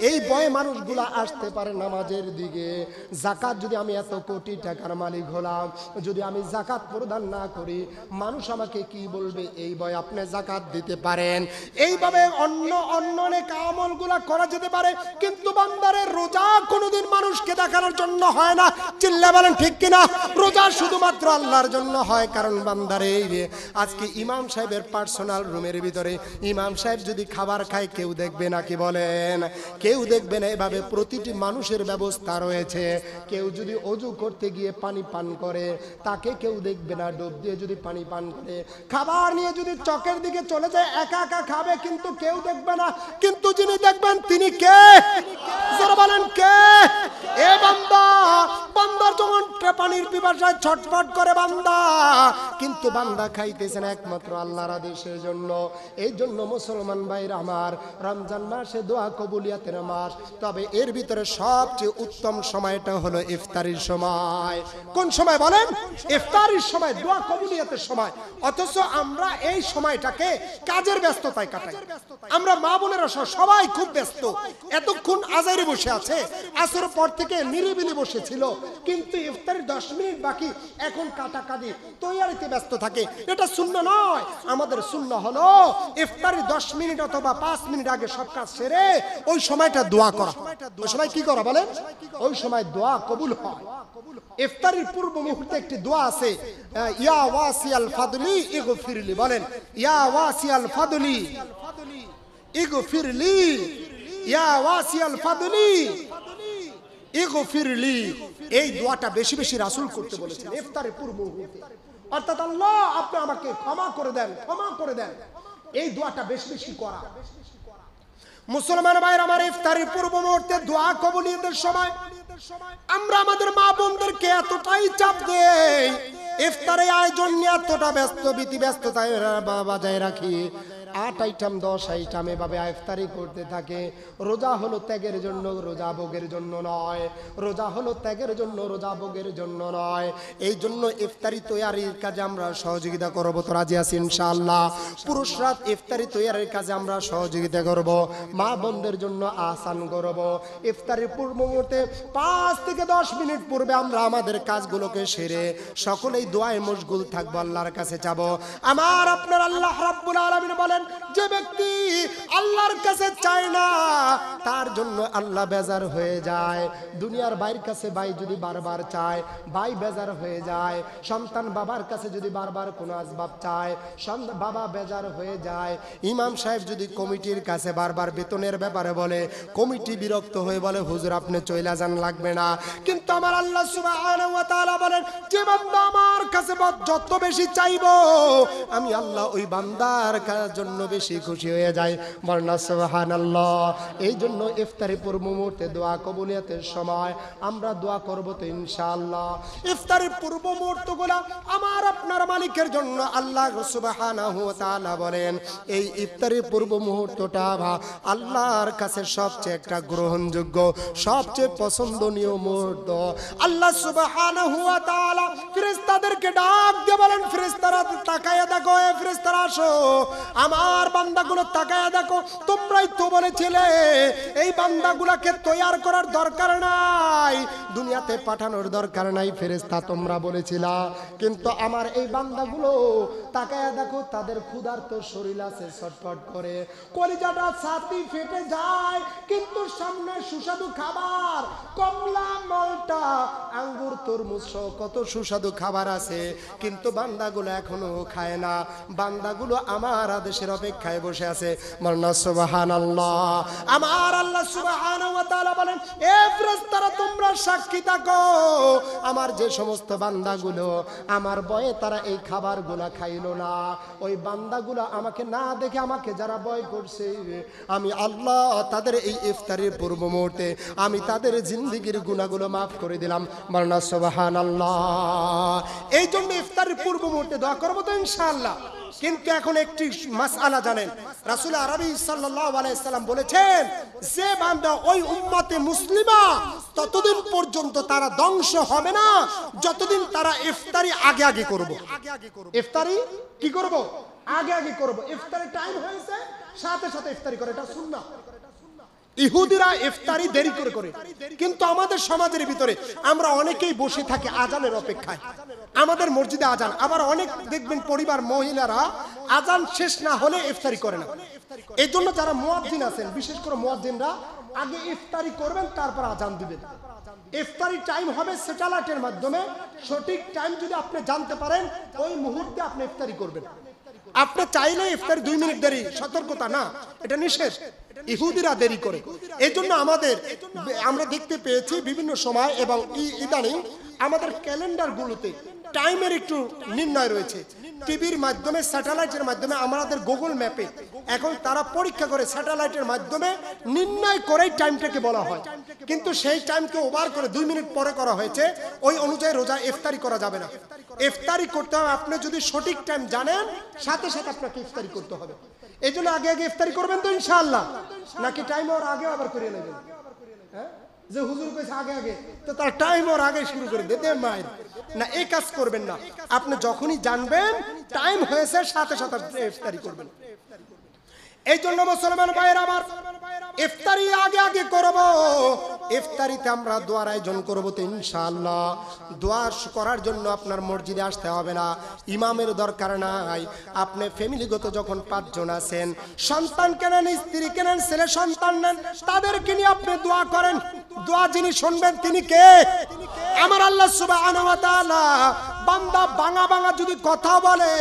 Speaker 1: এই ভয়ে মানুষগুলা আসতে পারে নামাজের দিকে। যাকাত যদি আমি এত কোটি টাকার মালিক হলাম, যদি আমি যাকাত প্রদান না করি, মানুষ আমাকে কি বলবে? এই ভয়ে আপনি যাকাত দিতে পারেন। এইভাবে অন্য অনেক আমলগুলা করা যেতে পারে, কিন্তু বান্দারে রোজা কোনোদিন মানুষকে দেখানোর জন্য হয় না। চিল্লা বলেন ঠিক কিনা? রোজা শুধুমাত্র আল্লাহর জন্য হয়। কারণ বান্দারে আজকে ইমাম সাহেবের পার্সোনাল রুমের ভিতরে ইমাম সাহেব যদি খাবার খায়, কেউ দেখবে না, কি বলেন? কেউ দেখবে না। এভাবে প্রতিটি মানুষের ব্যবস্থা রয়েছে। কেউ যদি অজু করতে গিয়ে পানি পান করে, তাকে কেউ দেখবে না। ডুব দিয়ে যদি পানি পান করে, খাবার নিয়ে যদি চকের দিকে চলে যায়, একা একা খাবে, কিন্তু কেউ দেখবে না। কিন্তু যিনি দেখবেন তিনি কে? যারা বলেন কে? এ বান্দা, বান্দার যখন পানির পিপাসায় ছটফট করে বান্দা, কিন্তু বান্দা খাইতেছে না একমাত্র আল্লাহর আদেশের জন্য। এই জন্য মুসলমান ভাইরা আমার, রমজান মাসে দোয়া কবুলিয়াতের মাস, তবে এর ভিতরে সবচেয়ে উত্তম সময়টা হলো ইফতারির সময়। কোন সময় বলেন? ইফতারির সময়, দোয়া কবুলিয়াতের সময়। অথচ আমরা এই সময়টাকে কাজের ব্যস্ততায় কাটাই। আমরা মা বোনেরা সবাই খুব ব্যস্ত, এতক্ষণ আজারে বসে আছে, আসর পর থেকে নিরিবিলি বসেছিল, কিন্তু ইফতারির 10 মিনিট বাকি, এখন কাটাকাটি তৈয়ারিতে ব্যস্ত থাকে। এটা সুন্নাহ নয়। আমাদের সুন্নাহ হলো ইফতারির 10 মিনিট অথবা 5 মিনিট আগে সব কাজ সেরে ওই সময়টা দোয়া করা। ওই সময় কি করা বলেন? ওই সময় দোয়া কবুল হয়। ইফতারির পূর্ব মুহূর্তে একটি দোয়া আছে, ইয়া ওয়াসিয়াল ফাদলি ইগফিরলি। বলেন, ইয়া ওয়াসিয়াল ফাদলি ইগফিরলি, ইয়া ওয়াসিয়াল ফাদলি ইগফিরলি। এই দোয়াটা বেশি বেশি রাসূল করতে বলেছেন ইফতারের পূর্ব মুহূর্তে। অর্থাৎ আল্লাহ আপনি আমাকে ক্ষমা করে দেন, ক্ষমা করে দেন। এই দোয়াটা বেশি বেশি করা। মুসলমান ভাইরা আমার, ইফতারের পূর্ব মুহূর্তে দোয়া কবুলিয়তের সময় আমরা আমাদের মা বোনদেরকে এতটাই চাপ দেই, ইফতারের আয়োজন নিয়ে এতটা ব্যস্ততায় বজায় রাখি, 8 আইটেম 10 আইটেম এভাবে ইফতারি করতে থাকে। রোজা হলো ত্যাগের জন্য, রোজা ভোগের জন্য নয়। রোজা হলো ত্যাগের জন্য, রোজা ভোগের জন্য নয়। এই জন্য ইফতারি তৈয়ারির কাজে আমরা সহযোগিতা করব। তো রাজি আছি ইনশাআল্লাহ? পুরুষরা ইফতারি তৈয়ারির কাজে আমরা সহযোগিতা করব, মা বোনদের জন্য আসান করব। ইফতারির পূর্ব মুহূর্তে 5 থেকে 10 মিনিট পূর্বে আমরা আমাদের কাজগুলোকে সেরে সকলেই দোয়ায় মশগুল থাকবো, আল্লাহর কাছে যাব। আমার আপনার আল্লাহ রাব্বুল আলামিন বলেন, যে ব্যক্তি আল্লাহর কাছে চায় না তার জন্য আল্লাহ বেজার হয়ে যায়। দুনিয়ার ভাইয়ের কাছে ভাই যদি বারবার চায়, ভাই বেজার হয়ে যায়। সন্তান বাবার কাছে যদি বারবার কোনো আসবাব চায়, বাবা বেজার হয়ে যায়। ইমাম সাহেব যদি কমিটির কাছে বারবার বেতনের ব্যাপারে বলে, কমিটি বিরক্ত হয়ে বলে, হুজুর আপনি চইলা যান, লাগবে না। কিন্তু আমার আল্লাহ সুবহানাহু ওয়া তাআলা বলেন, যে বান্দা আমার কাছে যত বেশি চাইবো, আমি আল্লাহ ওই বান্দার জন্য বেশি খুশি হয়ে যায়। বলনা সুবহানাল্লাহ। এই জন্য ইফতারি পূর্ব মুহূর্তে দোয়া কবুলিয়তের সময় আমরা দোয়া করব তো ইনশাআল্লাহ। ইফতারির পূর্ব মুহূর্তগুলো আমার আপনার মালিকের জন্য আল্লাহ সুবহানাহু ওয়া তাআলা বলেন, এই ইফতারির পূর্ব মুহূর্তটা আল্লাহর কাছে সবচেয়ে একটা গ্রহণযোগ্য, সবচেয়ে পছন্দনীয় মুহূর্ত। আল্লাহ সুবহানাহু ওয়া তাআলা ফেরেশতাদেরকে ডাক দিয়ে বলেন, ফেরেশতারা তাকায়া দেখো, এ ফেরেশতারা আসো, আমার বান্দাগুলো তাকায়া দেখো, তোমরাই তো বলেছিলে এই বান্দাগুলোকে তৈয়ার করার দরকার নাই, দুনিয়াতে পাঠানোর দরকার নাই, ফেরেশতা তোমরা বলেছিলা। কিন্তু আমার এই বান্দাগুলো তাকায়া দেখো, তাদের ক্ষুধার্ত শরীর আছে, ছটফট করে, কলিজাটা ছাতি ফেটে যায়, কিন্তু সামনে সুস্বাদু খাবার, কমলা, মালটা, আঙ্গুর, তরমুজ সহ কত সুস্বাদু খাবার আছে, কিন্তু বান্দাগুলো এখনো খায় না। বান্দাগুলো আমার আদেশের অপেক্ষায় বসে আছে। মারনা সুবহানাল্লাহ। আমার আল্লাহ সুবহানাহু ওয়া তাআলা বলেন, এ ফেরেশতারা তোমরা সাক্ষী থাকো, আমার যে সমস্ত বান্দাগুলো আমার ভয়ে তারা এই খাবারগুলো খাইলো না, ওই বান্দাগুলো আমাকে না দেখে আমাকে যারা ভয় করছে, আমি আল্লাহ তাদের এই ইফতারের পূর্ব মুহূর্তে আমি তাদের জিন্দেগির গুনাহগুলো মাফ করে দিলাম। মারনা সুবহানাল্লাহ। এই জন্য ইফতারের পূর্ব মুহূর্তে দোয়া করবো তো ইনশাআল্লাহ। কিন্তু এখন একটি মাসআলা জানেন, রাসূল আরবি সাল্লাল্লাহু আলাইহি সাল্লাম বলেছেন, যে বান্দা ওই উম্মতে মুসলিমা ততদিন পর্যন্ত তারা ধ্বংস হবে না যতদিন তারা ইফতারি আগে আগে করব। ইফতারি কি করব? আগে আগে করব। ইফতারি টাইম হয়েছে সাথে সাথে ইফতারি করে, এটা সুন্নাহ। ইহুদিরা ইফতারি দেরি করে করে, কিন্তু আমাদের সমাজের ভিতরে আমরা অনেকেই বসে থাকি আজানের অপেক্ষায়। আমাদের মসজিদে আজান, আবার অনেক দেখবেন পরিবার মহিলারা আজান শেষ না হলে ইফতারি করে না। এই জন্য যারা মুয়াজ্জিন আছেন, বিশেষ করে মুয়াজ্জিনরা আগে ইফতারি করবেন, তারপর আজান দিবেন। ইফতারি টাইম হবে স্যাটেলাইটের মাধ্যমে, সঠিক টাইম যদি আপনি জানতে পারেন ওই মুহূর্তে আপনি ইফতারি করবেন। আপনি চাইলে ইফতারি 2 মিনিট দেরি, সতর্কতা না, এটা নিষেধ। ইহুদিরা দেরি করে। এই জন্য আমরা দেখতে পেয়েছি বিভিন্ন সময় এবং ইদানিং আমাদের ক্যালেন্ডার গুলোতে টাইমের একটু নির্ণয় রয়েছে। টিভির মাধ্যমে, স্যাটেলাইটের মাধ্যমে, আমাদের গুগল ম্যাপে এখন তারা পরীক্ষা করে স্যাটেলাইটের মাধ্যমে নির্ণয় করেই টাইমটাকে বলা হয়। কিন্তু সেই টাইমকে ওভার করে 2 মিনিট পরে করা হয়েছে, ওই অনুযায়ী রোজা ইফতারি করা যাবে না। ইফতারি করতে হবে, আপনি যদি সঠিক টাইম জানেন সাথে সাথে আপনাকে ইফতারি করতে হবে। এই জন্য আগে আগে ইফতারি করবেন তো ইনশাআল্লাহ, নাকি টাইম ওর আগে আবার করে নেবেন? হ্যাঁ, যে হুজুর কইছে আগে আগে, তো তার টাইম ওর আগে শুরু করে দে মায়ের না, এই কাজ করবেন না। আপনি যখনই জানবেন টাইম হয়েছে সাথে সাথে ইফতারি করবেন। এই জন্য মুসলমান ভাইয়েরা আমার, ইফতারি আগে আগে করব। ইফতারিতে আমরা দোয়ার আয়োজন করব তো ইনশাআল্লাহ। দোয়া করার জন্য আপনার মসজিদে আসতে হবে না, ইমামের দরকার নাই। আপনি ফ্যামিলিগত যখন 5 জন আছেন, সন্তান কেনেন, স্ত্রী কেনেন, ছেলে সন্তান নেন, তাদেরকে নিয়ে আপনি দোয়া করেন। দোয়া যিনি শুনবেন তিনি কে? আমার আল্লাহ সুবহানাহু ওয়া তাআলা। বান্দা বাঙা বাঙা যদি কথা বলে,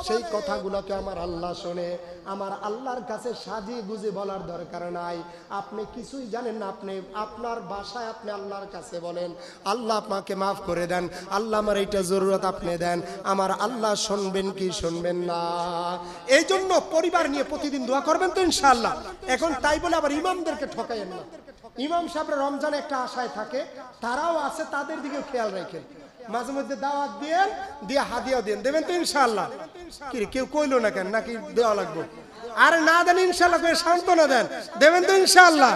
Speaker 1: সেই কথাগুলোকে আমার আল্লাহ শোনে। আমার আল্লাহর কাছে সাজিয়ে গুজে বলার দরকার নাই। আপনি কিছুই জানেন না, আপনি আপনার ভাষায় আপনি আল্লাহর কাছে বলেন, আল্লাহ আমাকে মাফ করে দেন, আল্লাহ আমার এইটা জরুরত আপনি দেন। আমার আল্লাহ শুনবেন কি শুনবেন না? এই জন্য পরিবার নিয়ে প্রতিদিন দোয়া করবেন তো ইনশাআল্লাহ। এখন তাই বলে আবার ইমামদেরকে ঠকাইয়েন না। ইমাম সাহেবরা রমজানে একটা আশায় থাকে, তারাও আছে, তাদের দিকেও খেয়াল রাখেন। মাঝে মধ্যে দাওয়াত দিয়ে হাদিয়া দেন, দেবেন তো ইনশাআল্লাহ? কি কেউ কইলো না কেন, নাকি দেওয়া লাগবে? আর না দেন ইনশাআল্লাহ, সান্ত্বনা দেন, দেবেন তো ইনশাআল্লাহ?